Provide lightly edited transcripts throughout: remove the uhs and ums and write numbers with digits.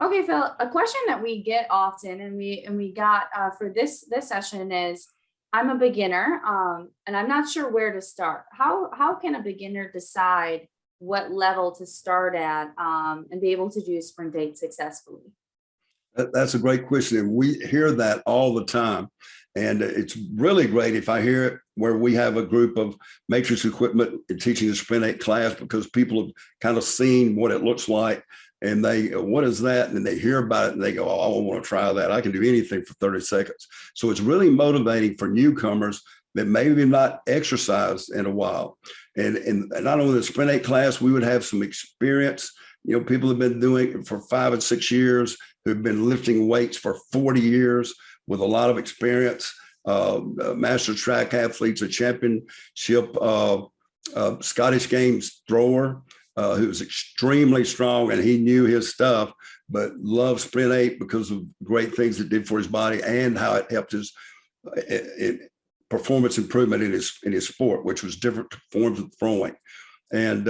Okay, Phil, a question that we get often and we got for this session is I'm a beginner and I'm not sure where to start. How can a beginner decide what level to start at and be able to do sprint date successfully? That's a great question. And we hear that all the time. And it's really great if I hear it where we have a group of matrix equipment teaching the sprint 8 class, because people have kind of seen what it looks like and they, what is that? And they hear about it and they go, oh, I want to try that. I can do anything for 30 seconds. So it's really motivating for newcomers that maybe not exercised in a while. And not only the sprint 8 class, we would have some experience. People have been doing it for 5 and 6 years, who've been lifting weights for 40 years with a lot of experience, master track athletes, a championship Scottish Games thrower who's extremely strong, and he knew his stuff, but loved Sprint 8 because of great things it did for his body and how it helped his performance improvement in his sport, which was different forms of throwing. And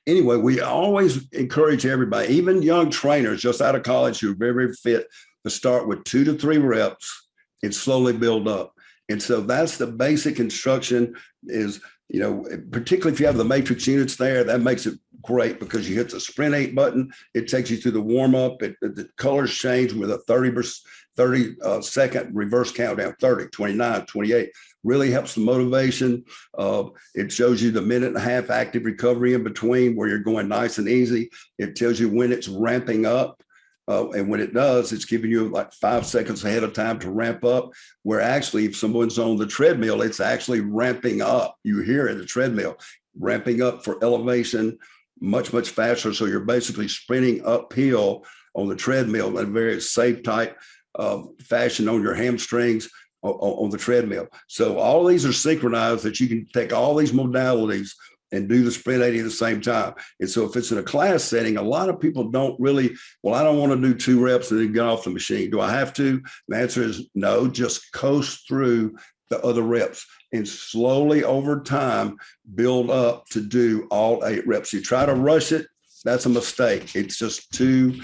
anyway, we always encourage everybody, even young trainers just out of college who are very, very fit, to start with 2 to 3 reps and slowly build up. And so that's the basic instruction is, particularly if you have the matrix units there, that makes it great because you hit the sprint 8 button. It takes you through the warm up. The colors change with a 30 second reverse countdown, 30, 29, 28. Really helps the motivation. It shows you the minute and a half active recovery in between where you're going nice and easy. It tells you when it's ramping up. And when it does, it's giving you like 5 seconds ahead of time to ramp up, where actually if someone's on the treadmill, it's actually ramping up. You hear it, the treadmill, ramping up for elevation much, much faster. So you're basically sprinting uphill on the treadmill in a very safe type fashion on your hamstrings on the treadmill. So all these are synchronized that you can take all these modalities and do the sprint 80 at the same time. And so if it's in a class setting, a lot of people don't really, well, I don't want to do 2 reps and then get off the machine. Do I have to? The answer is no, just coast through the other reps and slowly over time, build up to do all 8 reps. You try to rush it, that's a mistake. It's just too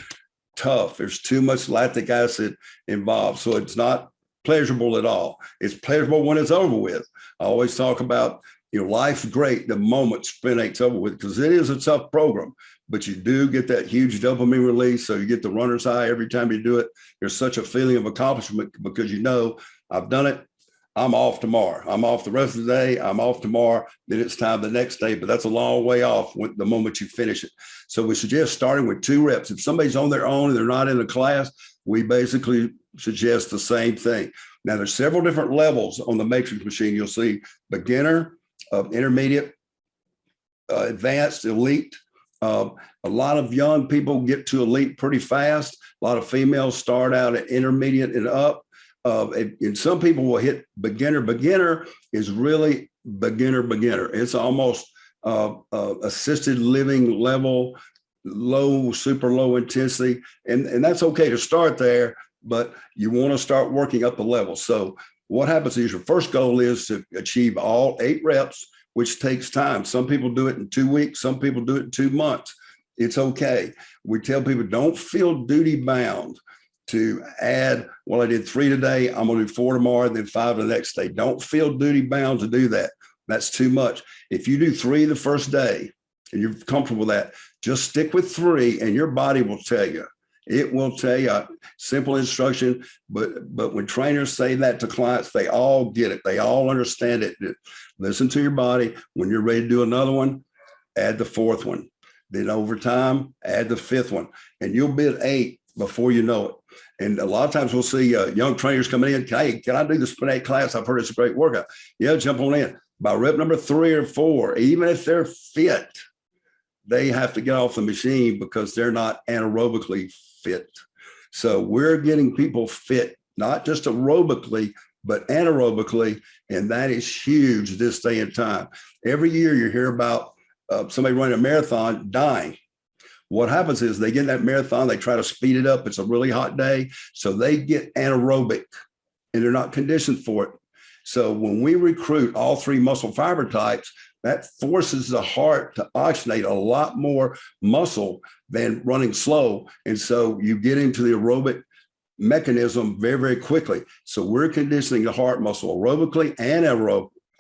tough. There's too much lactic acid involved. So it's not pleasurable at all. It's pleasurable when it's over with. I always talk about, life's great the moment sprint 8's over with, because it is a tough program, but you do get that huge dopamine release. So you get the runner's high every time you do it. There's such a feeling of accomplishment because I've done it. I'm off tomorrow. I'm off the rest of the day. I'm off tomorrow. Then it's time the next day, but that's a long way off the moment you finish it. So we suggest starting with 2 reps. If somebody's on their own and they're not in a class, we basically suggest the same thing. Now, there's several different levels on the matrix machine. You'll see beginner, intermediate, advanced, elite. A lot of young people get to elite pretty fast. A lot of females start out at intermediate and up. And some people will hit beginner. Beginner is really beginner. It's almost assisted living level, low, super low intensity. And that's okay to start there, but you want to start working up the level. So what happens is your first goal is to achieve all 8 reps, which takes time. Some people do it in 2 weeks. Some people do it in 2 months. It's okay. We tell people don't feel duty bound to add, well, I did 3 today, I'm going to do 4 tomorrow, then 5 the next day. Don't feel duty bound to do that. That's too much. If you do 3 the first day and you're comfortable with that, just stick with 3 and your body will tell you. It will tell you, simple instruction, but when trainers say that to clients, they all get it. They all understand it. Listen to your body. When you're ready to do another one, add the 4th one. Then over time, add the 5th one. And you'll be at 8 before you know it. And a lot of times we'll see young trainers coming in, hey, can I do the sprint 8 class? I've heard it's a great workout. Yeah, jump on in. By rep number 3 or 4, even if they're fit, they have to get off the machine because they're not anaerobically fit. So we're getting people fit, not just aerobically, but anaerobically. And that is huge this day and time. Every year you hear about somebody running a marathon dying. What happens is they get in that marathon, they try to speed it up. It's a really hot day. So they get anaerobic and they're not conditioned for it. So when we recruit all three muscle fiber types, that forces the heart to oxygenate a lot more muscle than running slow. And so you get into the aerobic mechanism very, very quickly. So we're conditioning the heart muscle aerobically and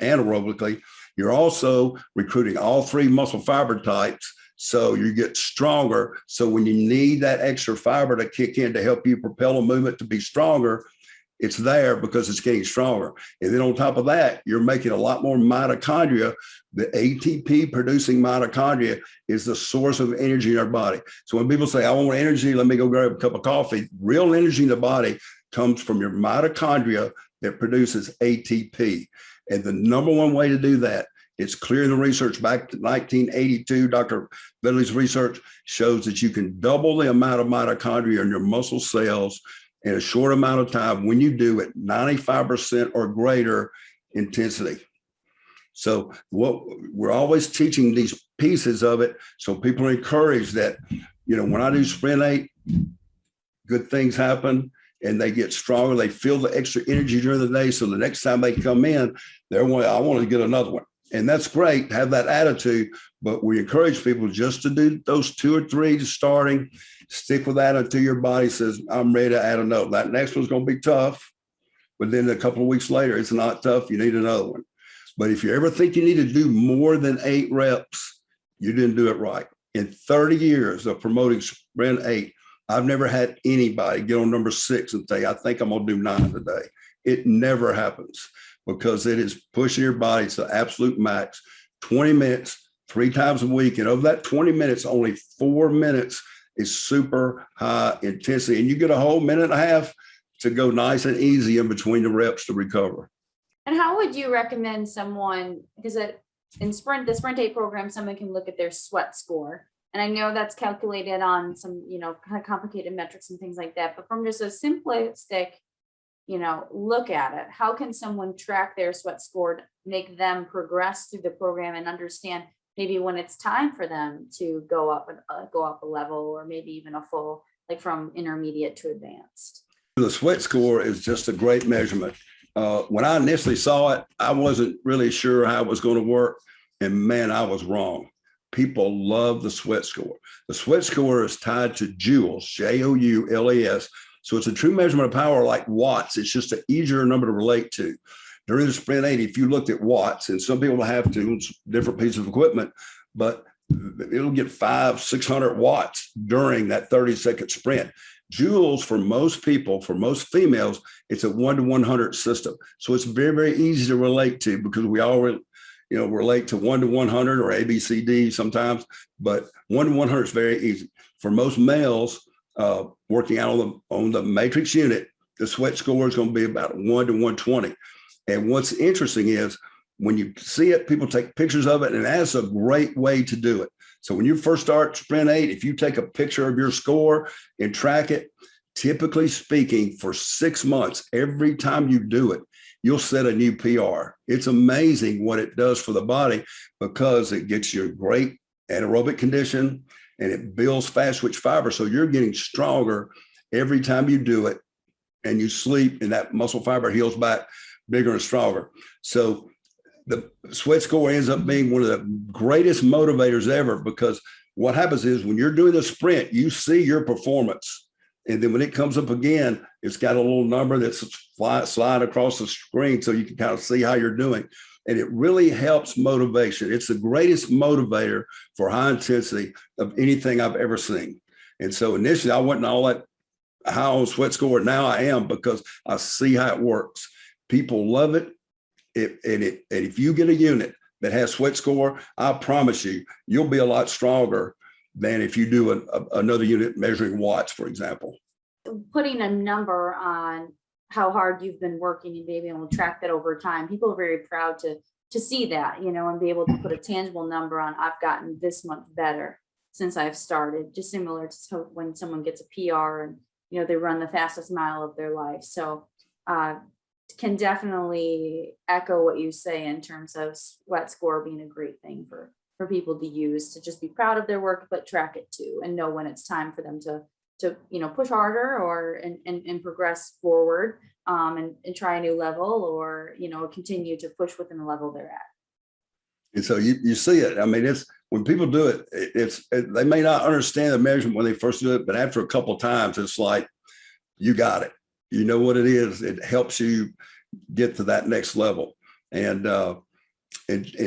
anaerobically. You're also recruiting all three muscle fiber types. So you get stronger. So when you need that extra fiber to kick in to help you propel a movement to be stronger, it's there because it's getting stronger. And then on top of that, you're making a lot more mitochondria. The ATP producing mitochondria is the source of energy in our body. So when people say, I want energy, let me go grab a cup of coffee. Real energy in the body comes from your mitochondria that produces ATP. And the number one way to do that, it's clear in the research back to 1982, Dr. Vedley's research shows that you can double the amount of mitochondria in your muscle cells in a short amount of time when you do it 95% or greater intensity. So what we're always teaching these pieces of it, so people are encouraged that, when I do Sprint 8, good things happen and they get stronger. They feel the extra energy during the day. So the next time they come in, I want to get another one. And that's great, have that attitude, but we encourage people just to do those 2 or 3 starting, stick with that until your body says, I'm ready to add another. That next one's going to be tough, but then a couple of weeks later, it's not tough. You need another one. But if you ever think you need to do more than 8 reps, you didn't do it right. In 30 years of promoting Sprint 8, I've never had anybody get on number 6 and say, I think I'm going to do 9 today. It never happens because it is pushing your body to the absolute max, 20 minutes, 3 times a week. And of that 20 minutes, only 4 minutes is super high intensity. And you get a whole minute and a half to go nice and easy in between the reps to recover. And how would you recommend someone, because the Sprint 8 program, someone can look at their sweat score. And I know that's calculated on some, kind of complicated metrics and things like that. But from just a simplistic, look at it, how can someone track their sweat score to make them progress through the program and understand maybe when it's time for them to go up a level, or maybe even a full, like from intermediate to advanced? The sweat score is just a great measurement. When I initially saw it, I wasn't really sure how it was going to work. And man, I was wrong. People love the sweat score. The sweat score is tied to joules, Joules. So it's a true measurement of power like watts. It's just an easier number to relate to. During the Sprint 8, if you looked at watts, and some people have to, it's different pieces of equipment, but it'll get 500-600 watts during that 30-second sprint. Joules, for most people, for most females, it's a 1-to-100 system. So it's very, very easy to relate to because we all relate to 1-to-100 or ABCD sometimes, but 1-to-100 is very easy. For most males working out on the matrix unit, the sweat score is going to be about 1-to-120. And what's interesting is when you see it, people take pictures of it, and that's a great way to do it. So when you first start Sprint 8, if you take a picture of your score and track it, typically speaking, for 6 months, every time you do it, you'll set a new PR. It's amazing what it does for the body because it gets you a great anaerobic condition and it builds fast twitch fiber. So you're getting stronger every time you do it, and you sleep and that muscle fiber heals back bigger and stronger. So the sweat score ends up being one of the greatest motivators ever, because what happens is when you're doing the sprint, you see your performance. And then when it comes up again, it's got a little number that's slide across the screen so you can kind of see how you're doing. And it really helps motivation. It's the greatest motivator for high intensity of anything I've ever seen. And so initially I wasn't all that high on sweat score. Now I am, because I see how it works. People love it. And if you get a unit that has sweat score, I promise you, you'll be a lot stronger than if you do another unit measuring watts, for example. Putting a number on how hard you've been working and being able to track that over time, people are very proud to see that, and be able to put a tangible number on, I've gotten this much better since I've started, just similar to when someone gets a PR and, they run the fastest mile of their life. So can definitely echo what you say in terms of sweat score being a great thing for people to use, to just be proud of their work, but track it too, and know when it's time for them to push harder or and progress forward, and try a new level, or continue to push within the level they're at. And so you see it. I mean, it's when people do it, they may not understand the measurement when they first do it, but after a couple of times, it's like, you got it. You know what it is. It helps you get to that next level. And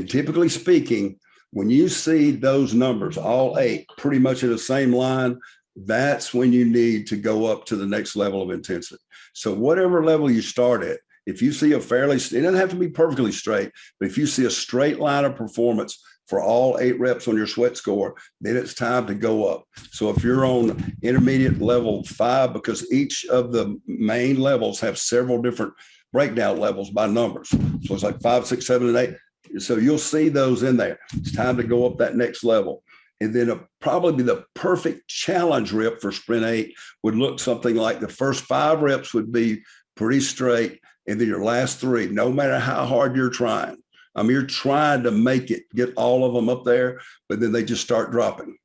typically speaking, when you see those numbers, all 8 pretty much in the same line, that's when you need to go up to the next level of intensity. So whatever level you start at, if you see it doesn't have to be perfectly straight, but if you see a straight line of performance for all 8 reps on your sweat score, then it's time to go up. So if you're on intermediate level 5, because each of the main levels have several different breakdown levels by numbers. So it's like 5, 6, 7, and 8. So you'll see those in there. It's time to go up that next level. And then probably the perfect challenge rep for sprint 8 would look something like the first 5 reps would be pretty straight. And then your last 3, no matter how hard you're trying, you're trying to make it, get all of them up there, but then they just start dropping.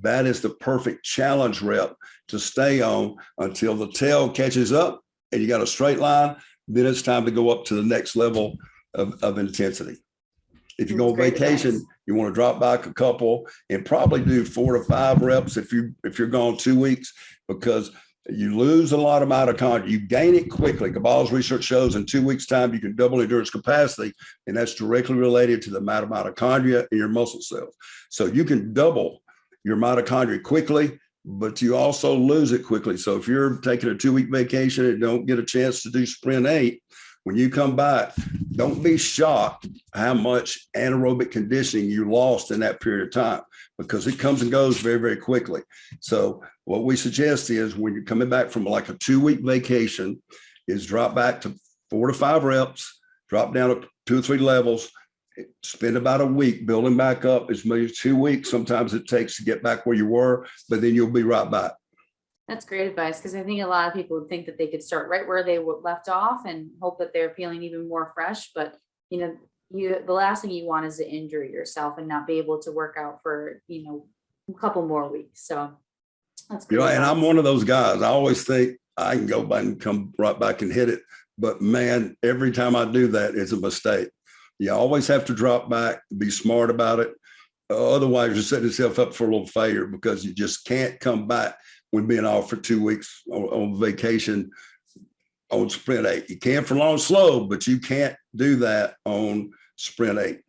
That is the perfect challenge rep to stay on until the tail catches up and you got a straight line. Then it's time to go up to the next level of intensity. If you go on vacation, you want to drop back a couple and probably do 4 to 5 reps if you're gone 2 weeks, because you lose a lot of mitochondria. You gain it quickly. Cabal's research shows in 2 weeks' time, you can double endurance capacity, and that's directly related to the amount of mitochondria in your muscle cells. So you can double your mitochondria quickly, but you also lose it quickly. So if you're taking a 2-week vacation and don't get a chance to do sprint 8, when you come back, don't be shocked how much anaerobic conditioning you lost in that period of time, because it comes and goes very, very quickly. So what we suggest is when you're coming back from like a 2-week vacation is drop back to 4 to 5 reps, drop down to 2 or 3 levels, spend about a week building back up. As much as 2 weeks sometimes it takes to get back where you were, but then you'll be right back. That's great advice, because I think a lot of people would think that they could start right where they left off and hope that they're feeling even more fresh. But the last thing you want is to injure yourself and not be able to work out for a couple more weeks. So that's great. And I'm one of those guys. I always think I can go back and come right back and hit it, but man, every time I do that, it's a mistake. You always have to drop back, be smart about it. Otherwise, you're setting yourself up for a little failure, because you just can't come back when being off for 2 weeks on vacation on sprint 8. You can for long slow, but you can't do that on sprint 8.